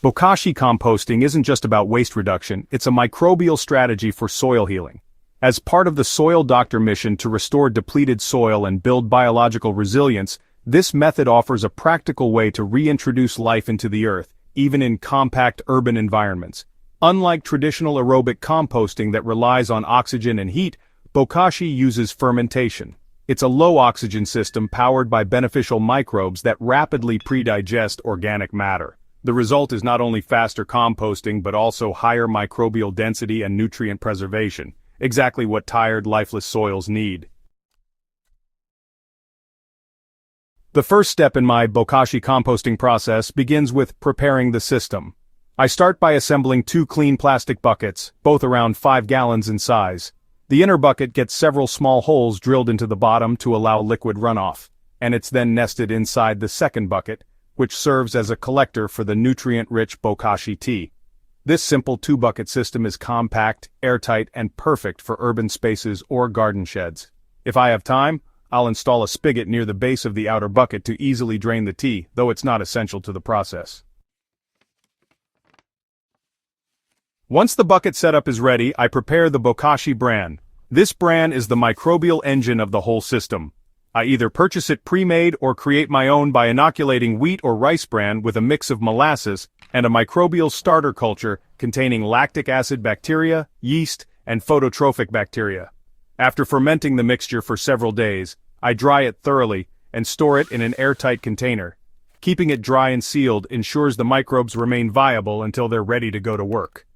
Bokashi composting isn't just about waste reduction, it's a microbial strategy for soil healing. As part of the Soil Doctor mission to restore depleted soil and build biological resilience, this method offers a practical way to reintroduce life into the earth, even in compact urban environments. Unlike traditional aerobic composting that relies on oxygen and heat, Bokashi uses fermentation. It's a low-oxygen system powered by beneficial microbes that rapidly pre-digest organic matter. The result is not only faster composting but also higher microbial density and nutrient preservation, exactly what tired, lifeless soils need. The first step in my Bokashi composting process begins with preparing the system. I start by assembling 2 clean plastic buckets, both around 5 gallons in size. The inner bucket gets several small holes drilled into the bottom to allow liquid runoff, and it's then nested inside the second bucket, which serves as a collector for the nutrient-rich Bokashi tea. This simple 2-bucket system is compact, airtight, and perfect for urban spaces or garden sheds. If I have time, I'll install a spigot near the base of the outer bucket to easily drain the tea, though it's not essential to the process. Once the bucket setup is ready, I prepare the Bokashi bran. This bran is the microbial engine of the whole system. I either purchase it pre-made or create my own by inoculating wheat or rice bran with a mix of molasses and a microbial starter culture containing lactic acid bacteria, yeast, and phototrophic bacteria. After fermenting the mixture for several days, I dry it thoroughly and store it in an airtight container. Keeping it dry and sealed ensures the microbes remain viable until they're ready to go to work.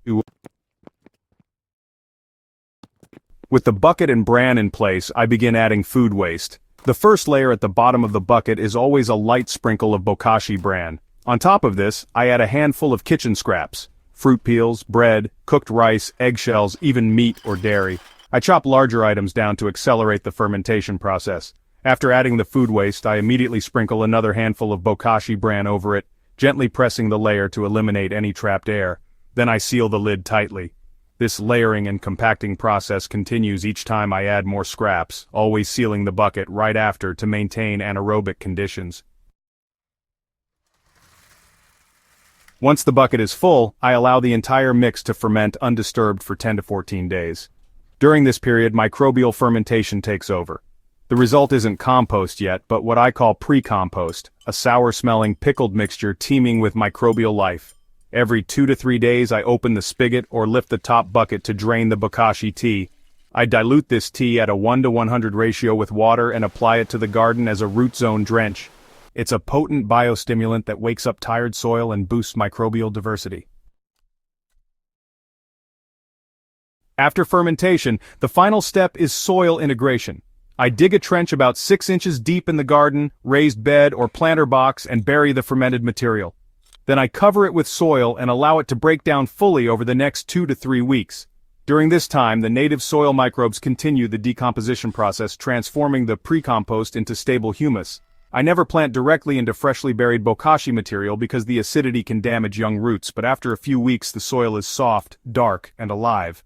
With the bucket and bran in place, I begin adding food waste. The first layer at the bottom of the bucket is always a light sprinkle of Bokashi bran. On top of this, I add a handful of kitchen scraps, fruit peels, bread, cooked rice, eggshells, even meat or dairy. I chop larger items down to accelerate the fermentation process. After adding the food waste, I immediately sprinkle another handful of Bokashi bran over it, gently pressing the layer to eliminate any trapped air. Then I seal the lid tightly. This layering and compacting process continues each time I add more scraps, always sealing the bucket right after to maintain anaerobic conditions. Once the bucket is full, I allow the entire mix to ferment undisturbed for 10 to 14 days. During this period, microbial fermentation takes over. The result isn't compost yet, but what I call pre-compost, a sour-smelling pickled mixture teeming with microbial life. Every 2 to 3 days I open the spigot or lift the top bucket to drain the Bokashi tea. I dilute this tea at a 1:100 ratio with water and apply it to the garden as a root zone drench. It's a potent biostimulant that wakes up tired soil and boosts microbial diversity. After fermentation, the final step is soil integration. I dig a trench about 6 inches deep in the garden, raised bed or planter box and bury the fermented material. Then I cover it with soil and allow it to break down fully over the next 2 to 3 weeks. During this time, the native soil microbes continue the decomposition process, transforming the pre-compost into stable humus. I never plant directly into freshly buried Bokashi material because the acidity can damage young roots, but after a few weeks the soil is soft, dark, and alive.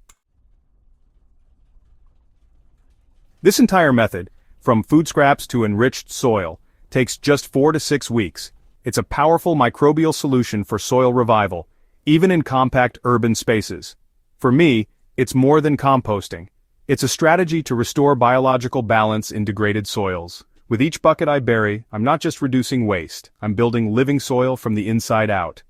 This entire method, from food scraps to enriched soil, takes just 4 to 6 weeks. It's a powerful microbial solution for soil revival, even in compact urban spaces. For me, it's more than composting. It's a strategy to restore biological balance in degraded soils. With each bucket I bury, I'm not just reducing waste, I'm building living soil from the inside out.